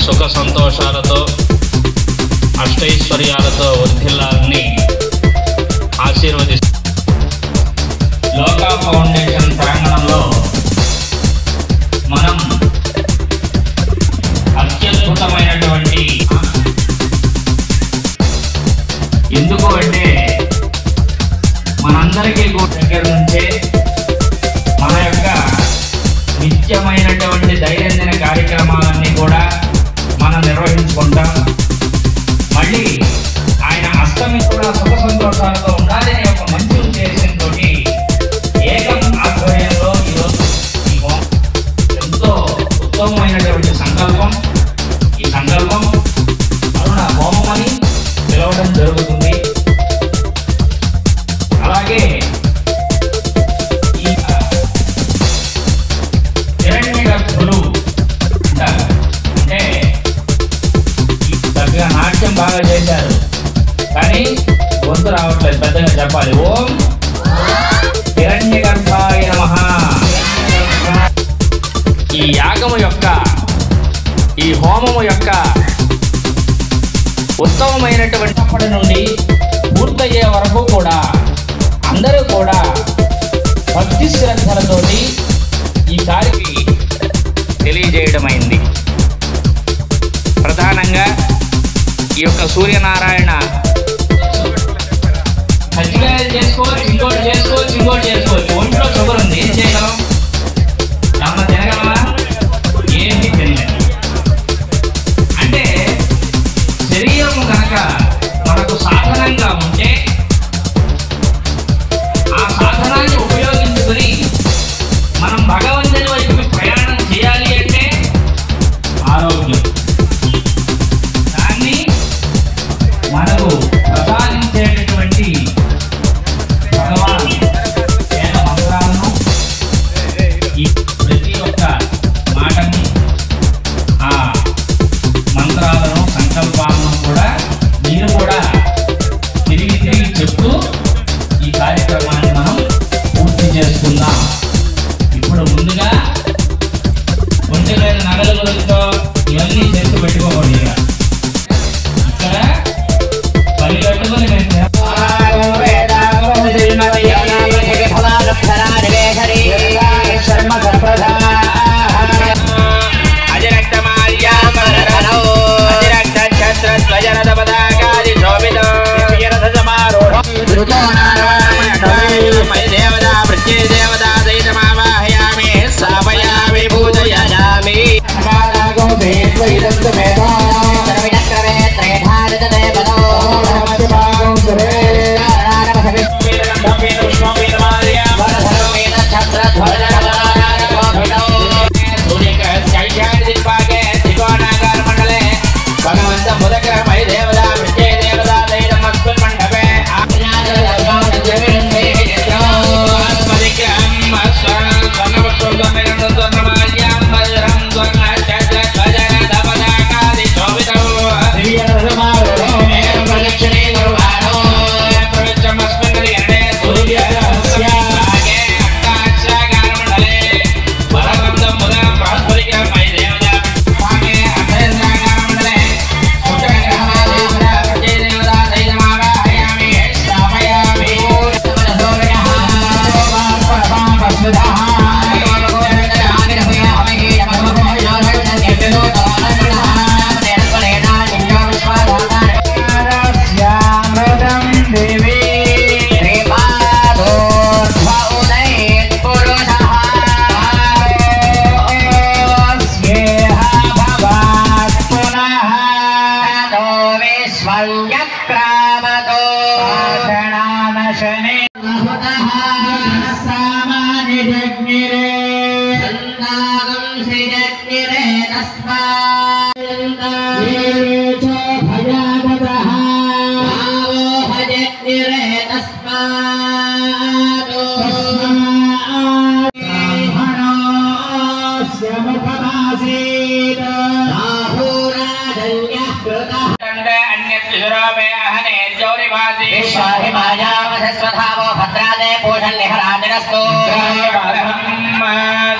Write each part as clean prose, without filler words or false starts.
సుఖ సంతోషాలతో అష్టైశ్వర్యాలతో వర్ధిల్లాలని ఆశీర్వదిస్తారు. లోకా ఫౌండేషన్ ప్రాంగణంలో మనం అత్యద్భుతమైనటువంటి, ఎందుకు అంటే మనందరికీ దగ్గర నుంచే మన యొక్క నిత్యమైనటువంటి దైనందిన కార్యక్రమాలన్నీ కూడా మనం నిర్వహించుకుంటాం. మళ్ళీ ఆయన అష్టమి కూడా సుఖ సంతోషాలతో ఉండాలని ఒక మంచి ఉద్దేశంతో ఏకం ఆధ్వర్యంలో ఈరోజు ఎంతో ఉత్తమమైనటువంటి సంకల్పం. ఈ సంకల్పం అరుణ హోమం అని పిలవడం జరుగుతుంది. అలాగే ఈ హిరణ్యగర్భులు అంటే చక్కగా నాట్యం బాగా చేశారు, కానీ గొంతు రావట్లేదు, పెద్దగా చెప్పాలి. ఓం హిరణ్యగర్భాయ నమః. ఈ యాగము యొక్క, ఈ హోమము యొక్క ఉత్తమమైనటువంటి నుండి పూర్తయ్యే వరకు కూడా అందరూ కూడా భక్తి శ్రద్ధలతోటి ఈ కార్యక్రమం తెలియజేయడమైంది. ప్రధానంగా ఈ యొక్క సూర్యనారాయణ సజ్జికాయలు చేసుకోవచ్చు, ఇంకోటి చేసుకోవచ్చు, ఇంకోటి చేసుకోవచ్చు. ఒంట్లో షుగర్ ఉంది, ఏం చేయగలం? ఏమన్నా తినగలమా? ఏమి తినలేదు. అంటే శరీరము కనుక మనకు సాధనంగా ఉంటే ఆ సాధనాన్ని ఉపయోగించుకొని మనం భగవంతుని వైపు ప్రయాణం చేయాలి అంటే ఆరోగ్యం. దాన్ని మనకు ప్రసాదించేటటువంటి భగవాన్ వేద మంత్రాలను, ఈ ప్రతి ఒక్క మాటని, ఆ మంత్రాలను, సంకల్పాలను కూడా మీరు కూడా తిరిగి తిరిగి చెప్తూ ఈ కార్యక్రమాన్ని మనం పూర్తి చేసుకుందాం. ఇప్పుడు ముందుగా ఒంటి మీద నగల గురితో ఇవన్నీ చేసి పెట్టుకోకూడదు. ఇక్కడ పని కట్టుకుని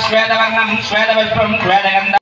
श्वेतवर्णं श्वेतपुष्पं श्वेतगन्धं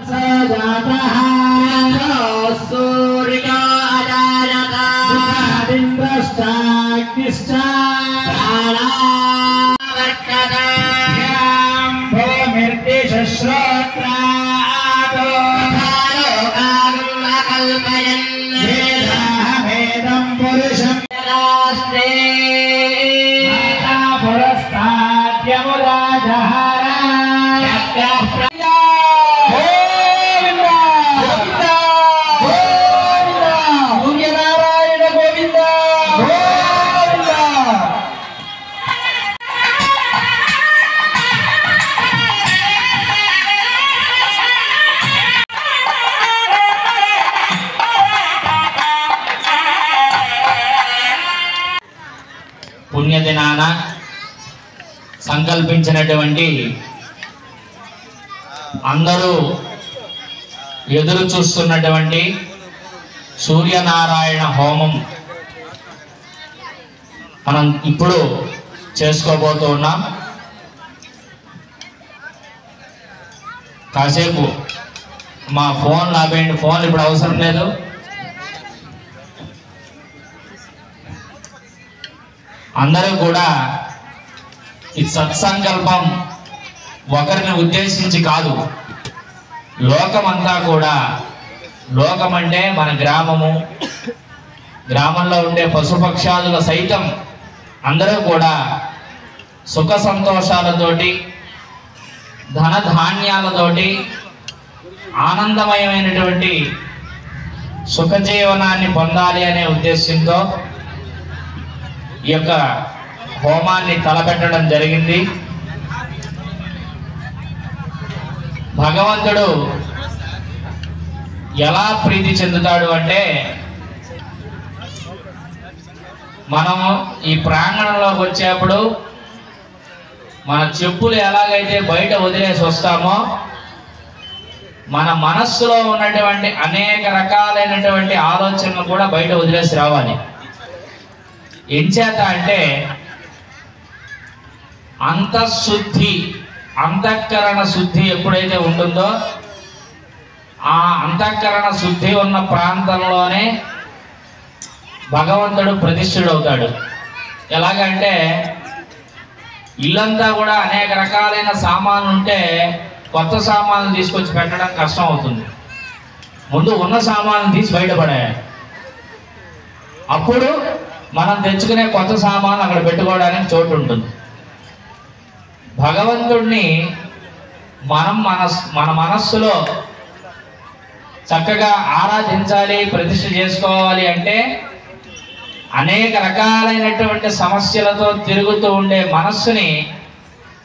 పుణ్యదినాన సంకల్పించినటువంటి అందరూ ఎదురు చూస్తున్నటువంటి సూర్యనారాయణ హోమం మనం ఇప్పుడు చేసుకోబోతూ ఉన్నాం. కాసేపు మా ఫోన్ ఆపేయండి, ఫోన్ ఇప్పుడు అవసరం లేదు. అందరూ కూడా ఈ సత్సంకల్పం ఒకరిని ఉద్దేశించి కాదు, లోకమంతా కూడా, లోకం అంటే మన గ్రామము, గ్రామంలో ఉండే పశుపక్షాదుల సైతం అందరూ కూడా సుఖ సంతోషాలతోటి ధనధాన్యాలతోటి ఆనందమయమైనటువంటి సుఖజీవనాన్ని పొందాలి అనే ఉద్దేశంతో ఈ యొక్క హోమాన్ని తలపెట్టడం జరిగింది. భగవంతుడు ఎలా ప్రీతి చెందుతాడు అంటే, మనం ఈ ప్రాంగణంలోకి వచ్చేప్పుడు మన చెప్పులు ఎలాగైతే బయట వదిలేసి వస్తామో, మన మనస్సులో ఉన్నటువంటి అనేక రకాలైనటువంటి ఆలోచనలు కూడా బయట వదిలేసి రావాలి. ఎంచేత అంటే అంతఃశుద్ధి, అంతఃకరణ శుద్ధి ఎప్పుడైతే ఉంటుందో ఆ అంతఃకరణ శుద్ధి ఉన్న ప్రాంతంలోనే భగవంతుడు ప్రతిష్ఠుడవుతాడు. ఎలాగంటే ఇల్లంతా కూడా అనేక రకాలైన సామాన్లు ఉంటే కొత్త సామాన్లు తీసుకొచ్చి పెట్టడం కష్టం అవుతుంది. ముందు ఉన్న సామాన్లు తీసి బయటపడాలి, అప్పుడు మనం తెచ్చుకునే కొత్త సామాన్లు అక్కడ పెట్టుకోవడానికి చోటు ఉంటుంది. భగవంతుడిని మనం మన మనస్సులో చక్కగా ఆరాధించాలి, ప్రతిష్ఠ చేసుకోవాలి అంటే అనేక రకాలైనటువంటి సమస్యలతో తిరుగుతూ ఉండే మనస్సుని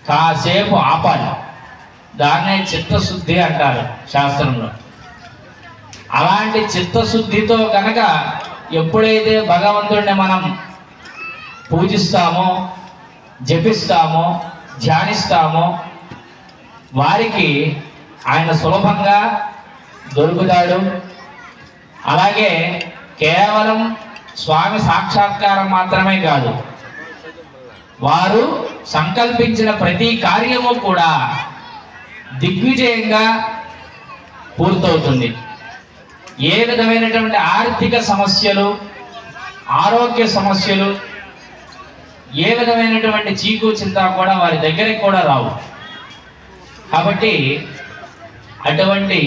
కాసేపు ఆపాలి. దాన్నే చిత్తశుద్ధి అంటారు శాస్త్రంలో. అలాంటి చిత్తశుద్ధితో కనుక ఎప్పుడైతే భగవంతుడిని మనం పూజిస్తామో, జపిస్తామో, ధ్యానిస్తామో వారికి ఆయన సులభంగా దొరుకుతాడు. అలాగే కేవలం స్వామి సాక్షాత్కారం మాత్రమే కాదు, వారు సంకల్పించిన ప్రతి కార్యము కూడా దిగ్విజయంగా పూర్తవుతుంది. ఏ విధమైనటువంటి ఆర్థిక సమస్యలు, ఆరోగ్య సమస్యలు, ఏ విధమైనటువంటి చీకు చింత కూడా వారి దగ్గరికి కూడా రావు. కాబట్టి అటువంటి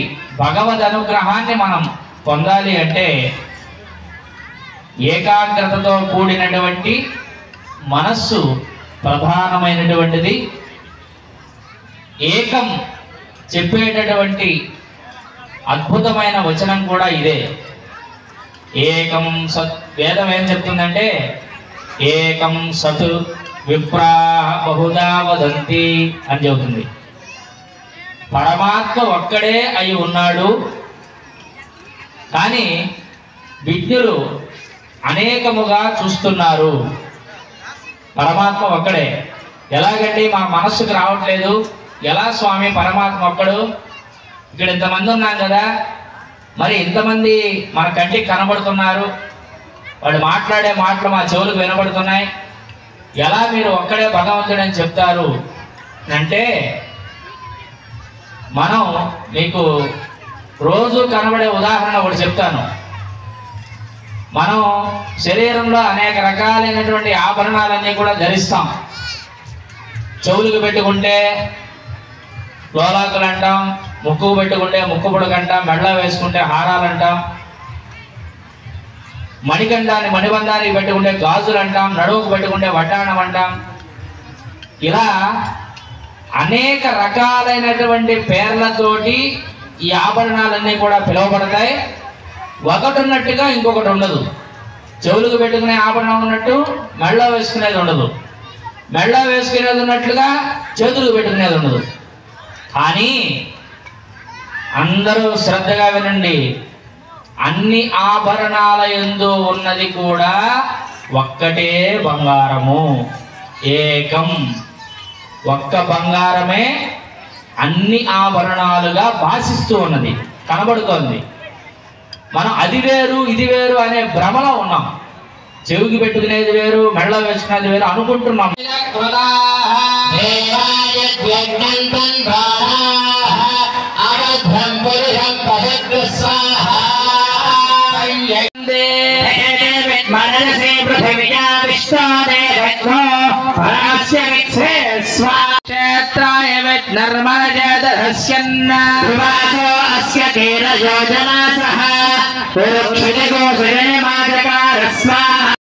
భగవద్ అనుగ్రహాన్ని మనం పొందాలి అంటే ఏకాగ్రతతో కూడినటువంటి మనస్సు ప్రధానమైనటువంటిది. ఏకం చెప్పేటటువంటి అద్భుతమైన వచనం కూడా ఇదే. ఏకం సత్, వేదం ఏం చెప్తుందంటే ఏకం సత్ విప్రా బహుదా వదంతి అని చెబుతుంది. పరమాత్మ ఒక్కడే అయి ఉన్నాడు, కానీ విజ్ఞులు అనేకముగా చూస్తున్నారు. పరమాత్మ ఒక్కడే. ఎలాగంటే మా మనస్సుకు రావట్లేదు, ఎలా స్వామి పరమాత్మ ఒక్కడు, ఇక్కడ ఇంతమంది ఉన్నాం కదా, మరి ఇంతమంది మన కంటికి కనబడుతున్నారు, వాళ్ళు మాట్లాడే మాటలు మా చెవులకు వినబడుతున్నాయి, ఎలా మీరు ఒక్కడే భగవంతుడని చెప్తారు అంటే, మనం మీకు రోజు కనబడే ఉదాహరణ ఒకటి చెప్తాను. మనం శరీరంలో అనేక రకాలైనటువంటి ఆభరణాలన్నీ కూడా ధరిస్తాం. చెవులకు పెట్టుకుంటే లోలాకులు అంటాం, ముక్కుకు పెట్టుకుంటే ముక్కు పుడక అంటాం, మెడలో వేసుకుంటే హారాలు అంటాం, మణికంఠాన్ని మణిబంధానికి పెట్టుకుంటే గాజులు అంటాం, నడువుకు పెట్టుకుంటే వడ్డాణం అంటాం. ఇలా అనేక రకాలైనటువంటి పేర్లతోటి ఈ ఆభరణాలన్నీ కూడా పిలువబడతాయి. ఒకటి ఉన్నట్టుగా ఇంకొకటి ఉండదు. చెవులకు పెట్టుకునే ఆభరణం ఉన్నట్టు మెడలో వేసుకునేది ఉండదు, మెడలో వేసుకునేది ఉన్నట్లుగా చేతులకు పెట్టుకునేది ఉండదు. కానీ అందరూ శ్రద్ధగా వినండి, అన్ని ఆభరణాల యందు ఉన్నది కూడా ఒక్కటే బంగారము, ఏకం. ఒక్క బంగారమే అన్ని ఆభరణాలుగా భాషిస్తూ ఉన్నది, కనబడుతోంది. మనం అది వేరు ఇది వేరు అనే భ్రమలో ఉన్నాం. చెవికి పెట్టుకునేది వేరు, మెడలో వేసుకునేది వేరు అనుకుంటున్నాం.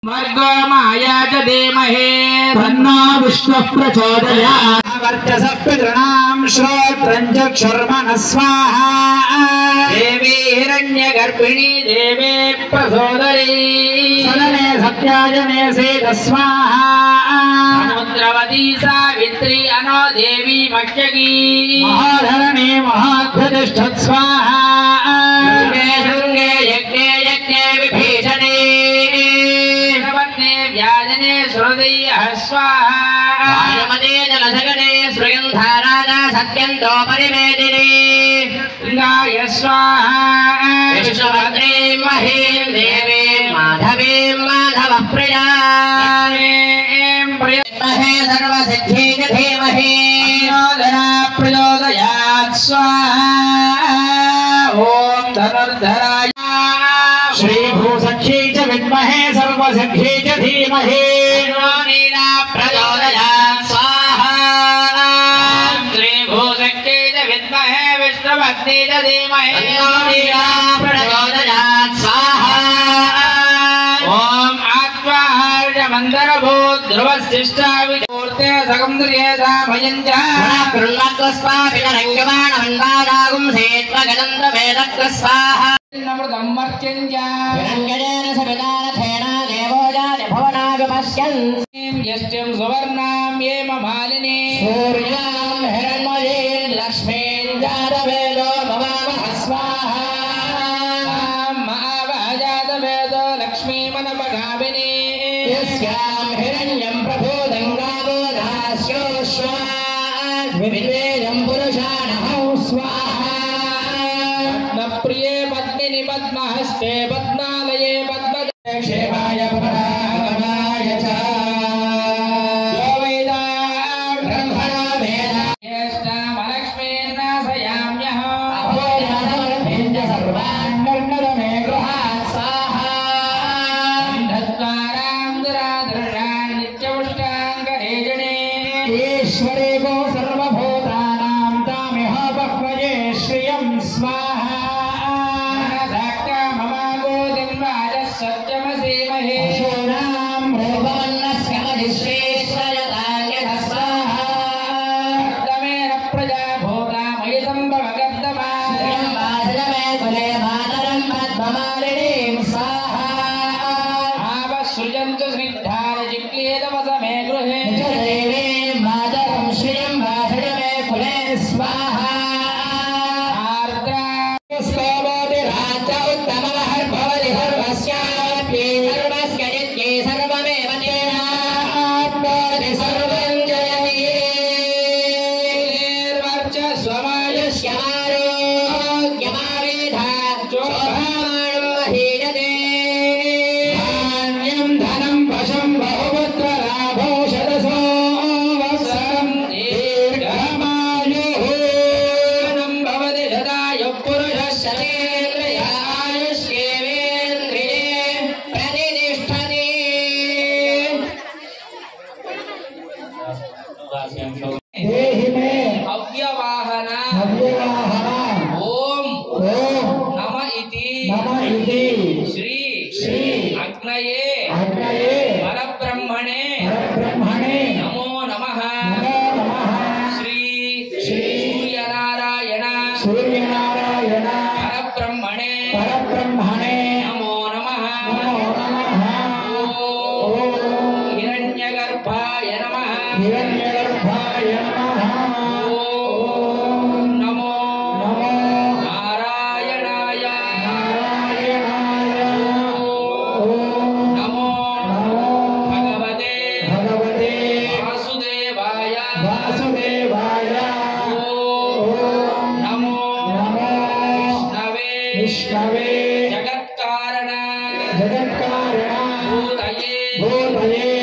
మార్గో మాయా చ ధీమహి తన్నో విష్ణుః ప్రచోదయాత్. వర్చసః పితॄణాం శ్రోత్రం చక్షుర్మనః స్వాహా. దేవీ హిరణ్యగర్భిణీ దేవీ ప్రచోదరీ. సదనే సత్యాయనే సేద స్వాహా. సముద్రవతీ సావిత్రీ అనో దేవీ మత్స్యకీ. మహాధరణీ మహాధ్యతిష్ఠత్ స్వాహా. శృంగే శృంగే యజ్ఞే యజ్ఞే విభీషణే వ్యాజనే శ్రుతయ్యః స్వాహా. వాయుమదే జలసగనే శ్రీగంధారాజా సత్యంతో పరివేదిని లింగాయ స్వాహా. విష్ణుభద్రీం మహీం దేవీం మాధవీం మాధవః ప్రియాం ప్రియమహే సర్వసిద్ధి చ ధీమహి ప్రచోదయాత్ స్వాహా. ఓం ధనుర్ధరాయ श्रीभूसख्यै च विद्महे सर्वसिद्ध्यै च धीमहि नीला प्रचोदयात् स्वाहा. श्रीभूसख्यै च विद्महे विष्णुभद्रै च धीमहि नीला प्रचोदयात् स्वाहा. ॐ आत्वाहार्य मन्दरभूत् ध्रुवशिष्टा विमूर्ते सगन्ध्रियेधा भयञ्च कृण्वत्वस्वाभिनरङ्गमाणमण्डादागुं सेत्वगदन्तमेदक्र स्वाहा. यष्टिं सुवर्णां ये ममालिनी सूर्यां हिरण्मयीं लक्ष्मीं जातवेदो भवामः स्वाहा. महाभाजातवेदो लक्ष्मीमनपगामिनी यस्यां हिरण्यं प्रभूतं गावो दास्योश्वाद्विवेदं पुरुषाणः स्वाहा. प्रिये पद्मिनि पद्महस्ते पद्मालये पद्मक्षेमाय परागमाय च यो वेदा ब्रह्मणो वेदा ज्येष्ठामलक्ष्मीर्नाशयाम्यहम् अभोजातमर्भिञ्च सर्वान् वर्णदमे गृहात् स्वाहा. गन्धद्वारां दुरादर्शान् नित्यमुष्टाङ्गरेजने ईश्वरे गो सर्वभूतानां तामिह बह्वये श्रियं स्वाहा. सत्यमसीमहे शूनां इति श्री श्री अग्नये अग्नये परब्रह्मणे परब्रह्मणे नमो नमः नमो नमः श्री श्री सूर्यनारायण सूर्यनारायण परब्रह्मणे परब्रह्मणे नमो नमः नमो नमः ओम हिरण्यगर्भाय नमः हिरण्यगर्भाय नमः ओम नमो नमो नारायणाय नारायणाय ओम नमो नमो भगवते भगवते वासुदेवाय वासुदेवाय ओम नमो नमो विष्णवे विष्णवे जगत्कारण जगत्कारण भूतये भूतये